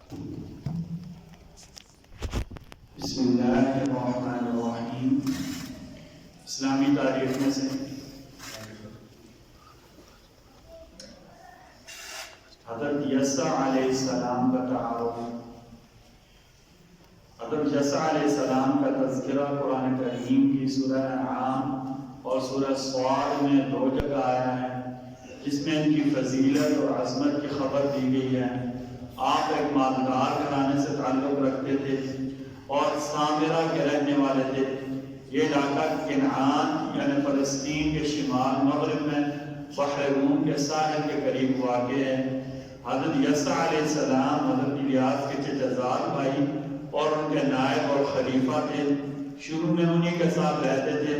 بسم اللہ الرحمن الرحیم. اسلامی تاریخ میں سے حضرت یسع علیہ السلام کا تعارف. حضرت یسع علیہ السلام کا تذکرہ قرآن کریم کی سورہ انعام اور سورہ صاد میں 2 جگہ آیا ہے، جس میں ان کی فضیلت اور عظمت کی خبر دی گئی ہے. آپ ایک مالدار گھرانے سے تعلق رکھتے تھے اور سامرہ کے رہنے والے تھے. یہ علاقہ کنعان یعنی فلسطین کے شمال مغرب میں بحر روم کے ساحل کے قریب واقع ہے. حضرت یسع علیہ السلام حضرت الیاس کے چچزاد بھائی اور ان کے نائب اور خلیفہ تھے. شروع میں انہی کے ساتھ رہتے تھے.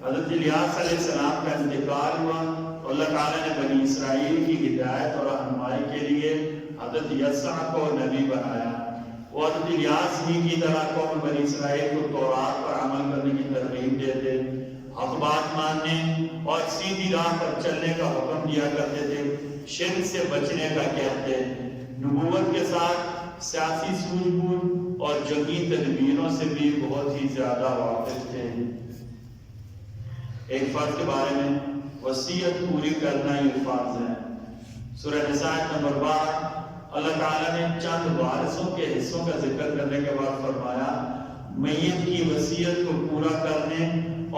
حضرت الیاس علیہ السلام کا انتقال ہوا اور اللہ تعالیٰ نے بنی اسرائیل کی ہدایت اور رہنمائی کے لیے حضرت یسع کو نبی بنایا. وہ حضرت الیاس ہی کی طرح قوم بنی اسرائیل کو تورات پر عمل کرنے کی ترغیب دیتے، حق بات ماننے اور سیدھی راہ پر چلنے کا حکم دیا کرتے تھے، شرک سے بچنے کا کہتے. نبوت کے ساتھ سیاسی سوجھ بوجھ اور جنگی تدبیروں سے بھی بہت ہی زیادہ واقف تھے. ایک فرض کے بارے میں وصیت پوری کرنا یہ فرض ہے. سورہ نساء نمبر 12 اللہ تعالیٰ نے چند وارثوں کے حصوں کا ذکر کرنے کے بعد فرمایا میت کی وصیت کو پورا کرنے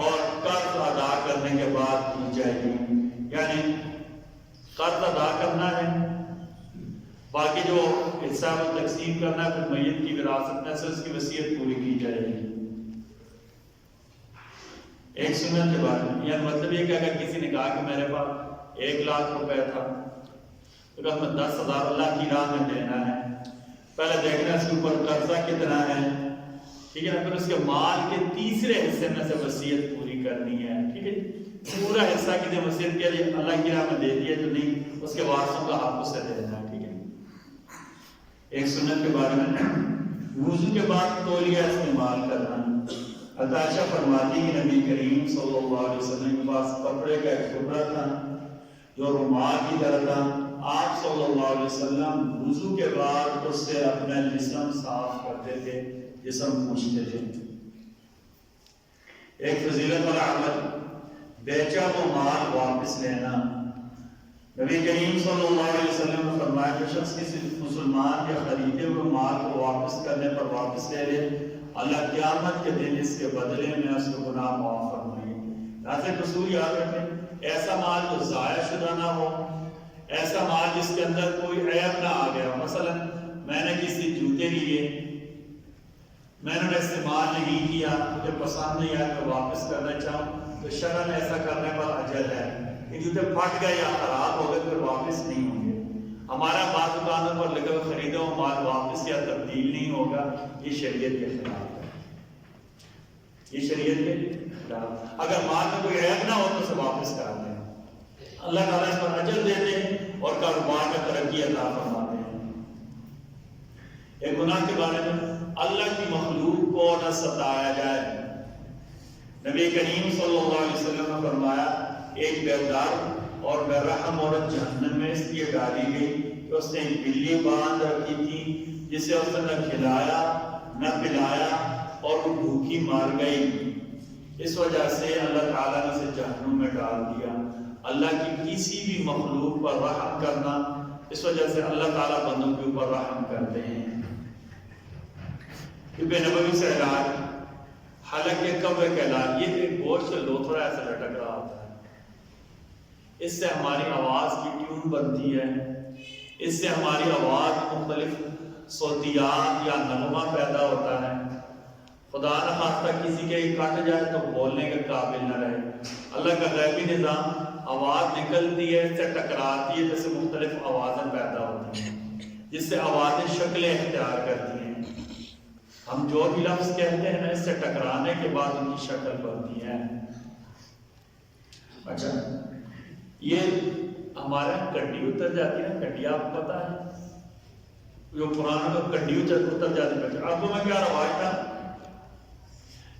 اور قرض ادا کرنے کے بعد کی جائے گی. یعنی قرض ادا کرنا ہے، باقی جو حصہ وہ تقسیم کرنا ہے، پھر میت کی وراثت میں سے اس کی وصیت پوری کی جائے گی. ایک سنت کے بارے میں یعنی مطلب یہ کہ اگر کسی نے کہا کہ میرے پاس 1 لاکھ روپے تھا تو ہمیں 10,000 اللہ کی راہ میں دینا ہے، پہلے دیکھنا اس کے اوپر قرضہ کتنا ہے، ٹھیک ہے نا، پھر اس کے مال کے تیسرے حصے میں سے وصیت پوری کرنی ہے. ٹھیک ہے، پورا حصہ کی جو وصیت کیا جائے اللہ کی راہ میں دے دیا، جو نہیں اس کے وارثوں کا حق اسے دینا ہے. ٹھیک ہے. ایک سنت کے بارے میں وضو کے بعد تولیہ استعمال کرنا. عائشہ فرماتی کہ نبی کریم صلی اللہ علیہ وسلم کے پاس کپڑے کا ایک ٹکڑا تھا جو رومال کی طرح تھا. آپ صلی اللہ علیہ وسلم وضو کے بعد اس سے اپنا جسم صاف کرتے تھے، جسم پوچھتے تھے. ایک فضیلت والا عمل بیچا وہ مال واپس لینا. نبی کریم صلی اللہ علیہ وسلم نے فرمایا کہ شخص کسی مسلمان کے خریدے ہوئے مال کو واپس کرنے پر واپس لے لے، اللہ قیامت کے دن اس کے بدلے میں اس کو گناہ معاف فرمائے. لہذا اصول یاد رکھیں، ایسا مال جو ضائع شدہ نہ ہو، ایسا مال جس کے اندر کوئی عیب نہ آ گیا. مثلا میں نے کسی جوتے لیے، میں نے استعمال نہیں کیا، مجھے پسند نہیں آیا، میں واپس کرنا چاہوں تو شرعاً ایسا کرنے پر اجر ہے. یہ جوتے پھٹ گئے یا خراب ہو گئے پھر واپس نہیں ہوں گے. ہمارا بعض دکانوں پر لکھا ہوا خریدا ہوا مال واپس یا تبدیل نہیں ہوگا، یہ شریعت کے خلاف ہے. یہ شریعت کے خلاف. اگر مال میں کوئی عیب نہ ہو تو اسے واپس کر دیں، اللہ تعالیٰ اس پر اجر دیتے ہیں اور کاروبار میں ترقی عطا فرماتے ہیں. ایک گناہ کے بارے میں اللہ کی مخلوق کو نہ ستایا جائے. نبی کریم صلی اللہ علیہ وسلم نے فرمایا ایک بیدار اور بے رحم عورت جہنم میں اس لیے ڈالی گئی کہ اس نے ایک بلی باندھ رکھی تھی جسے اس نے نہ کھلایا نہ پلایا اور وہ بھوکی مار گئی. اس وجہ سے اللہ تعالیٰ نے اسے جہنم میں ڈال دیا. اللہ کی کسی بھی مخلوق پر رحم کرنا، اس وجہ سے اللہ تعالیٰ بندوں کے اوپر رحم کرتے ہیں. طب نبوی سے علاج، حالانکہ قبر کا علاج، یہ ایک گوشت سے لوتھڑا ایسا لٹک رہا ہوتا ہے، اس سے ہماری آواز کی ٹیون بنتی ہے، اس سے ہماری آواز مختلف صوتیات یا نغمہ پیدا ہوتا ہے. خدا نہ خواستہ کسی کے کٹ جائے تو بولنے کے قابل نہ رہے. اللہ کا غیبی نظام، آواز نکلتی ہے، اس سے ٹکراتی ہے، جس سے مختلف آوازیں پیدا ہوتی ہیں، جس سے آوازیں شکلیں اختیار کرتی ہیں. ہم جو بھی لفظ کہتے ہیں نا، اس سے ٹکرانے کے بعد ان کی شکل بنتی ہے. اچھا، یہ ہمارے کڈی اتر جاتی ہے. کڈی آپ کو پتا ہے جو قرآن میں کڈی اتر جاتی ہے. آپ کو میں کیا رواج تھا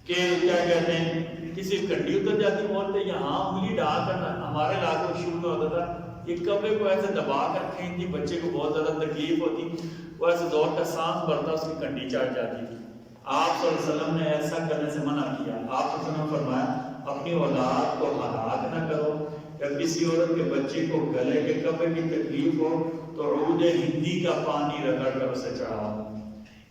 کہ کیا کہتے ہیں، کسی کڈی اتر جاتی بولتے یہاں انگلی ڈال کر. ہمارے علاقے میں شروع میں ہوتا تھا یہ کپڑے کو ایسے دبا کر کھینچتی، بچے کو بہت زیادہ تکلیف ہوتی، وہ ایسے زور کا سانس بھرتا، اس کی کنڈی چڑھ جاتی تھی۔ آپ صلی اللہ علیہ وسلم نے ایسا کرنے سے منع کیا۔ آپ صلی اللہ علیہ وسلم نے فرمایا اپنی اولاد کو ہلاک نہ کرو، یا کسی عورت کے بچے کو گلے کے کپڑے کی تکلیف ہو تو عود ہندی کا پانی رگڑ کر اسے چڑھاؤ۔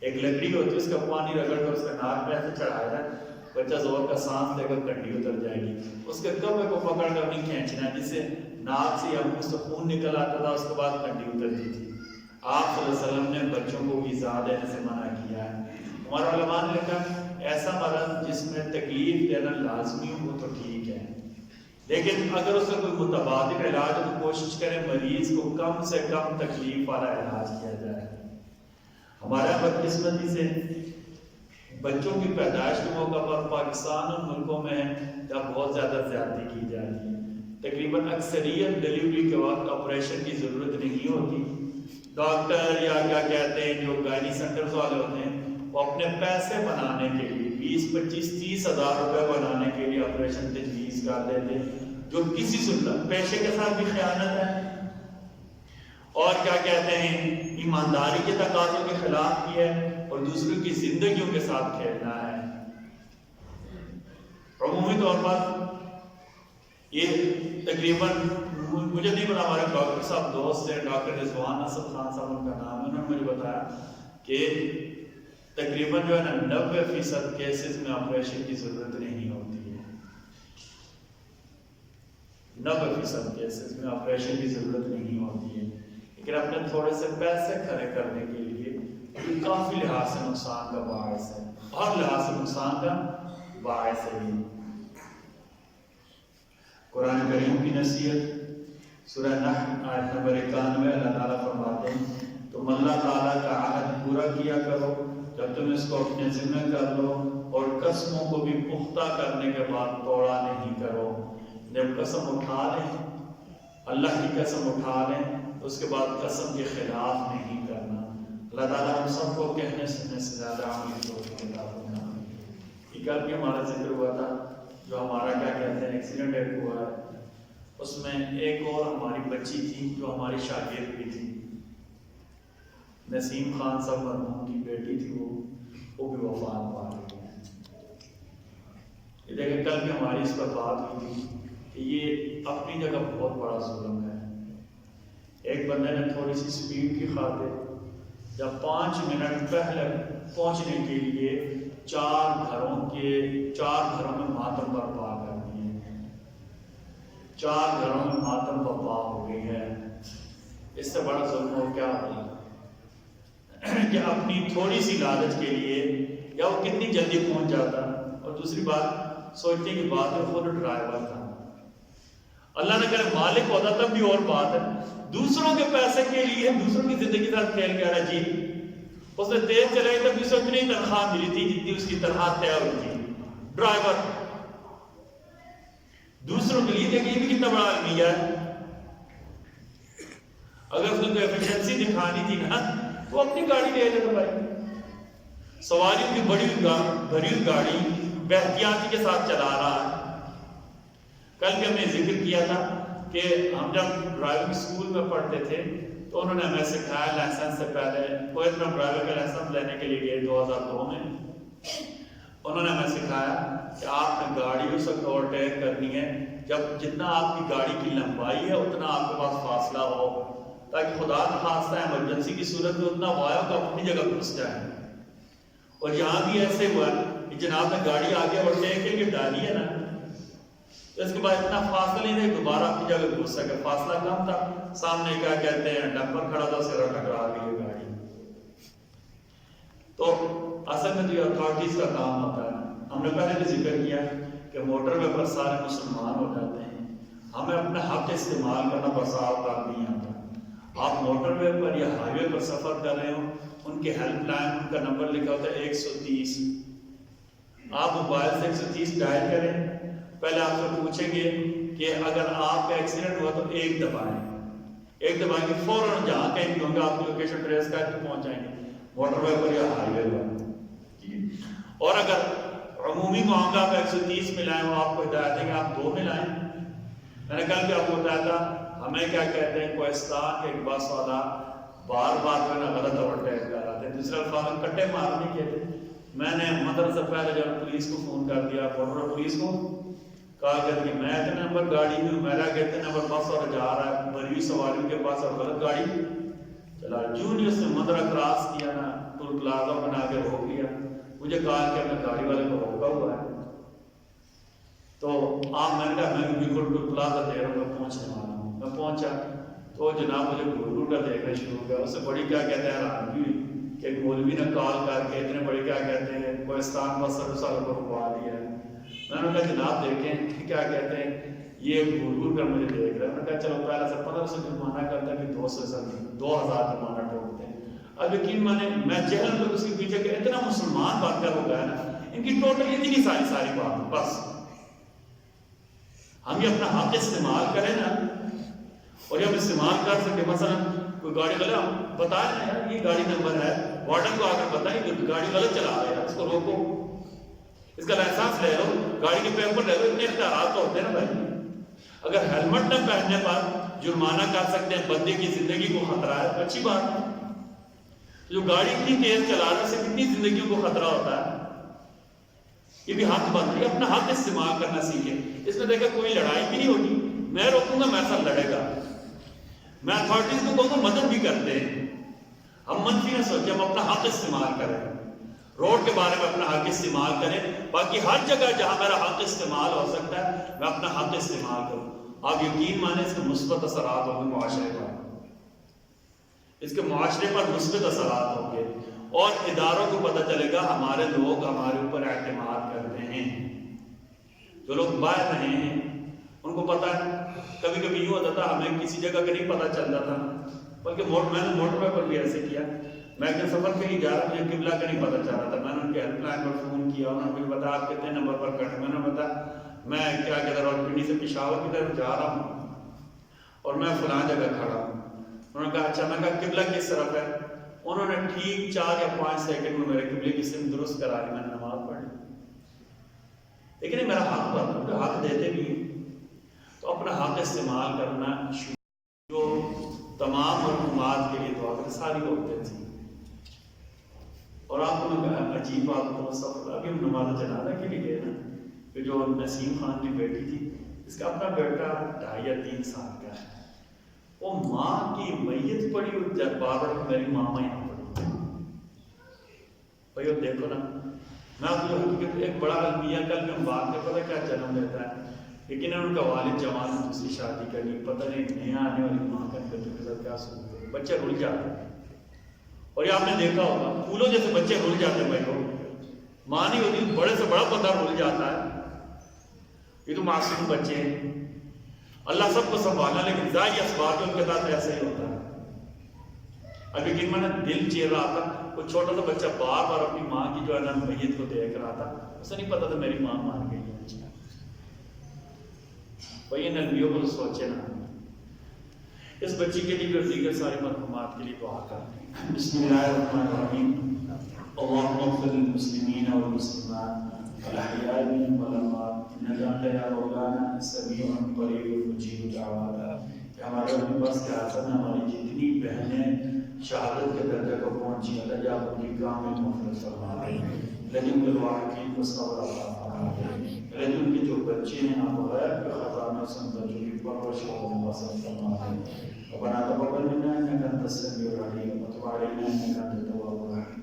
ایک لکڑی ہوتی ہے، اس کا پانی رگڑ کر اس کا ناک میں ایسے چڑھایا جائے، بچہ زور کا سانس لے کر کنڈی اتر جائے گی۔ اس کے کپڑے کو پکڑ کر نہیں کھینچنا، جس سے ناک سے یا منہ سے خون نکل آتا تھا، اس کے بعد کنڈی اترتی تھی۔ آپ صلی اللہ علیہ وسلم نے بچوں کو ایذا دینے سے منع کیا ہے۔ ہمارے علماء نے لکھا ایسا مرض جس میں تکلیف دینا لازمی ہو تو ٹھیک ہے، لیکن اگر اس کا کوئی متبادل علاج ہو تو کوشش کریں مریض کو کم سے کم تکلیف والا علاج کیا جائے۔ ہمارے بدقسمتی سے بچوں کی پیدائش کے موقع پر پاکستان اور ملکوں میں جب بہت زیادہ زیادتی کی جا رہی ہے، تقریباً اکثریت ڈلیوری کے وقت آپریشن کی ضرورت نہیں ہوتی۔ ڈاکٹر یا کیا کہتے ہیں جو گائنی سینٹرز والے ہوتے ہیں، وہ اپنے پیسے بنانے کے لیے 20, 25, 30 ہزار روپے بنانے کے لیے آپریشن تجویز کر دیتے ہیں، جو کسی صورت پیشے کے ساتھ بھی خیانت ہے اور کیا کہتے ہیں ایمانداری کے تقاضوں کے خلاف بھی ہے اور دوسروں کی زندگیوں کے ساتھ کھیلنا ہے۔ عمومی طور پر یہ تقریباً مجھے نہیں پتا، ہمارے ڈاکٹر صاحب دوست ہیں، ڈاکٹر رضوان اسد خان صاحب ان کا نام ہے، انہوں نے مجھے بتایا کہ تقریباً جو ہے نا 90% کیسز میں آپریشن کی ضرورت نہیں ہوتی ہے۔ 90% کیسز میں آپریشن کی ضرورت نہیں ہوتی ہے، لیکن اپنے تھوڑے سے پیسے کھڑے کرنے کے لیے کافی لحاظ سے نقصان کا باعث ہے، ہر لحاظ سے نقصان کا باعث ہے۔ قرآن کریم کی نصیحت سورہ نحل آیت نمبر 91 اللہ تعالیٰ فرماتے ہیں تم اللہ تعالیٰ کا عہد پورا کیا کرو جب تم اس کو اپنے ذمہ کر لو، اور قسموں کو بھی پختہ کرنے کے بعد توڑا نہیں کرو۔ جب قسم اٹھا لیں، اللہ کی قسم اٹھا لیں، تو اس کے بعد قسم کے خلاف نہیں کرنا۔ اللہ تعالیٰ ہم سب کو کہنے سننے سے زیادہ عمل کی توفیق عطا فرمائے۔ یہ کل بھی ہمارا ذکر ہوا تھا، جو ہمارا کیا کہتے ہیں ایکسیڈنٹ ایک ہوا ہے، اس میں ایک اور ہماری بچی تھی جو ہماری شاگرد بھی تھی، نسیم خان صاحب مرحوم کی بیٹی تھی، وہ بھی وفات پا گئی ہے۔ یہ دیکھیں کل بھی ہماری اس پر بات ہوئی تھی کہ یہ اپنی جگہ بہت بڑا ظلم ہے۔ ایک بندے نے تھوڑی سی سپیڈ کی خاطر جب 5 منٹ پہلے پہنچنے کے لیے 4 گھروں میں ماتم برپا کر دیے، 4 گھروں میں ماتم برپا ہو گئی ہے۔ اس سے بڑا ظلم ہو کیا ہوگا کہ اپنی تھوڑی سی لالچ کے لیے یا وہ کتنی جلدی پہنچ جاتا، اور دوسری بات سوچنے کی بات ہے خود ڈرائیور تھا، اللہ نہ کرے مالک ہوتا تب بھی اور بات ہے، دوسروں کے پیسے کے لیے دوسروں کی زندگی کے ساتھ کھیل گیا جی۔ اس نے تیز چلائی تب بھی اتنی تنخواہ ملی تھی جتنی اس کی تنخواہ طے ہوئی تھی۔ ڈرائیور دوسروں کے لیے دیکھیے بھی کتنا بڑا المیہ ہے۔ اگر اس نے کوئی ایفیشنسی دکھانی تھی نا، وہ اپنی گاڑی لے جاتا بھائی، سواریوں کی بڑی بھری گاڑی بے-احتیاطی کے ساتھ چلا رہا ہے۔ کل بھی ہم نے ذکر کیا تھا کہ ہم جب ڈرائیونگ اسکول میں پڑھتے تھے تو انہوں نے ہمیں سکھایا لائسنس سے پہلے، کوئی اپنا ڈرائیور کا لائسنس لینے کے لیے گئے 2002 میں، انہوں نے ہمیں سکھایا کہ آپ نے گاڑی اس وقت اوورٹیک کرنی ہے جب جتنا آپ کی گاڑی کی لمبائی ہے اتنا آپ کے پاس فاصلہ ہو، تاکہ خدا نخواستہ ایمرجنسی کی صورت میں اتنا وایو کا اپنی جگہ گھس جائے۔ اور یہاں بھی ایسے ہوا کہ جناب نے گاڑی آگے اوورٹیک کے لیے ڈالی ہے نا، تو اس کے بعد اتنا فاصلہ نہیں تھا دوبارہ اپنی جگہ گھس سکے، فاصلہ کم تھا، سامنے کیا کہتے ہیں ڈمپر کھڑا تھا، اسے ٹکرا گئی گاڑی۔ تو اصل میں تو یہ اتھارٹیز کا کام ہوتا ہے۔ ہم نے پہلے بھی ذکر کیا کہ موٹر وے پر سارے مسلمان ہو جاتے ہیں، ہمیں اپنا حق استعمال کرنا بس اوقات نہیں آتا۔ آپ موٹر وے پر یا ہائی وے پر سفر کر رہے ہوں، ان کے ہیلپ لائن ان کا نمبر لکھا ہوتا ہے 130، آپ موبائل سے 130 ڈائل کریں، پہلے آپ سے پوچھیں گے کہ اگر آپ کا ایکسیڈنٹ ہوا تو 1 دبائیں گے، فوراً جہاں کہیں بھی ہوں گے آپ کی لوکیشن ٹریس کر کے پہنچ جائیں گے، موٹر وے پر یا ہائی وے پر۔ اور اگر عمومی معاملہ آپ 130 ملائیں، وہ آپ کو ہدایت دیں گے آپ 2 ملائیں، میں نے کل بھی آپ کو بتایا تھا ہمیں کیا کہتے ہیں کوہستان کے ایک بس والا بار بار جو ہے نا غلط اوورٹیک کر رہا تھا، دوسرے الفاظ میں کٹے مارنے کے تھے. میں نے مدرسہ سے پہلے جب پولیس کو فون کر دیا، بارڈر پولیس کو کہا کہ میں اتنے نمبر گاڑی میں میرا کہتے نمبر بس اور جا رہا ہے مریض سواریوں کے پاس اور غلط گاڑی چلا. جو نہیں اس نے مدرہ کراس کیا نا ٹول پلازا بنا کے روک لیا. مجھے کہا کہ میں گاڑی والے کو روکا ہوا ہے، تو آپ میں نے کہا میں بالکل ٹول پلازا دے رہا ہوں، میں پہنچنے والا ہوں. میں پہنچا تو جناب مجھے گھور گھور کر دیکھنا شروع ہو گیا. اس سے بڑی کیا کہتے ہیں حیرانگی ہوئی کہ ایک مولوی نے کال کر کے اتنے بڑے کیا کہتے ہیں کوہستان بس سروس والوں کو رکوا دیا ہے. میں نے کہا جناب دیکھیں کیا کہتے ہیں یہ گھور گھور کر مجھے دیکھ رہا ہے. میں نے کہا چلو پہلے سے 1500 جرمانہ کرتا ہے کہ 2000 جرمانہ ٹوکتے ہیں. اب یقین مانے میں چہل لوگ اس کے پیچھے کہ اتنا مسلمان بات کر ہو گیا نا، ان کی ٹوٹل اتنی ساری بات بس ہم یہ اپنا حق استعمال کریں نا، اور جب استعمال کر سکے مثلا کوئی گاڑی غلط بتائیں نا یار یہ گاڑی نمبر ہے، وارڈن کو آ کر بتائیں کہ گاڑی غلط چلا رہا ہے، اس کو روکو، اس کا لائسنس لے لو، گاڑی کے پیپر لے لو. اتنے اختیارات تو ہوتے ہیں نا بھائی. اگر ہیلمٹ نہ پہننے پر جرمانہ کر سکتے ہیں، بندے کی زندگی کو خطرہ ہے تو اچھی بات ہے. جو گاڑی اتنی تیز چلا رہا ہے اس سے کتنی زندگیوں کو خطرہ ہوتا ہے. یہ بھی حق بن رہی ہے، اپنا حق استعمال کرنا سیکھیں. اس میں دیکھیں کوئی لڑائی بھی نہیں ہوگی، میں روکوں گا میرے ساتھ لڑے گا. میں اتھارٹیز کو کہوں گا مدد بھی کرتے ہیں. ہم منفی نہ سوچیں، ہم اپنا حق استعمال کریں، روڈ کے بارے میں اپنا حق استعمال کریں. باقی ہر جگہ جہاں میرا حق استعمال ہو سکتا ہے میں اپنا حق استعمال کروں. آپ یقین مانیں اس کے مثبت اثرات ہوں گے معاشرے پر، اس کے معاشرے پر مثبت اثرات ہوں گے، اور اداروں کو پتہ چلے گا ہمارے لوگ ہمارے اوپر اعتماد کرتے ہیں. جو لوگ باہر رہے ہیں ان کو پتہ ہے. کبھی کبھی یوں ہوتا تھا ہمیں کسی جگہ کا نہیں پتہ چلتا تھا، بلکہ میں نے موٹر وے پر بھی ایسے کیا. میں ایک سفر پہ ہی جا رہا، مجھے قبلہ کا نہیں پتہ چل رہا تھا. میں نے ان کے ہیلپ لائن پر فون کیا، انہوں نے مجھے بتایا آپ کتنے نمبر پر کریں. میں نے بتایا میں کیا کہتا رہا راولپنڈی سے پشاور کی طرف جا رہا ہوں اور میں فلاں جگہ کھڑا ہوں. انہوں نے کہا اچھا. میں کہا قبلہ کس طرف ہے؟ انہوں نے ٹھیک 4 یا 5 سیکنڈ میں میرے قبلے کی سمت درست کرا لی. میں نے نماز پڑھ لی. لیکن یہ میرا حق بنتا، مجھے حق دیتے بھی ہیں. تو اپنا حق استعمال کرنا جو تمام حکومات کے لیے دعا کریں. ساری عورتیں تھیں اور آپ کو میں عجیب بات بتاؤں، سفر ابھی ہم نماز جنازہ کے لیے گئے نا، کہ جو نسیم خان کی بیٹی تھی اس کا اپنا بیٹا 2.5 یا 3 سال کا ہے. وہ ماں کی میت پڑی ہوئی جب بار میری ماما یہاں پڑی. بھائی اب دیکھو نا، میں آپ کو حقیقت ایک بڑا المیہ کل میں بات میں پتہ کیا جنم لیتا ہے. لیکن ان کا والد جوان دوسری شادی کرنی، پتہ نہیں نیا آنے والی ماں کا بچوں کے ساتھ کیا سوچتے ہیں. بچے رل جاتے ہیں، اور یہ آپ نے دیکھا ہوگا پھولوں جیسے بچے رل جاتے ہیں. بھائی کو ماں نہیں ہوتی، بڑے سے بڑا بندہ رل جاتا ہے. یہ تو معصوم بچے ہیں، اللہ سب کو سنبھالنا، لیکن ظاہری اسباب ان کے ساتھ ایسے ہی ہوتا ہے. اب یقین میں نے دل چیر رہا تھا، کوئی چھوٹا سا بچہ بار بار اپنی ماں کی جو ہے نا میت کو دیکھ رہا تھا. اسے نہیں پتا تھا میری ماں مار گئی ہے. بھائی ان المیوں کو سوچے نا، اس بچی کے لیے اور دیگر سارے مرحومات کے لیے دعا کریں. بسم اللہ الرحمن الرحیم. اللهم اغفر للمسلمین والمسلمات الاحیاء منهم والاموات انك انت یا مولانا السمیع القریب المجیب الدعوات. ہمارے اپنے پاس کیا حسن ہماری جتنی بہنیں شہادت کے درجہ کو پہنچی اللہ یا ان کی کامل مغفرت فرما دے، لیکن الواقعین کو صبر عطا فرما دے. لیکن ان کے جو بچے ہیں آپ غیر کے خزانہ سنتا جو کی پرورش کو وسعت فرما دے. ربنا تقبل منا انك انت السميع العليم وتب علينا انك انت التواب الرحيم.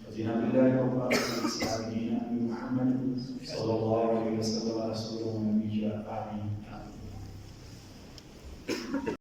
وزنا بالله وبارك سيدنا محمد صلى الله عليه وسلم رسول ونبي امين.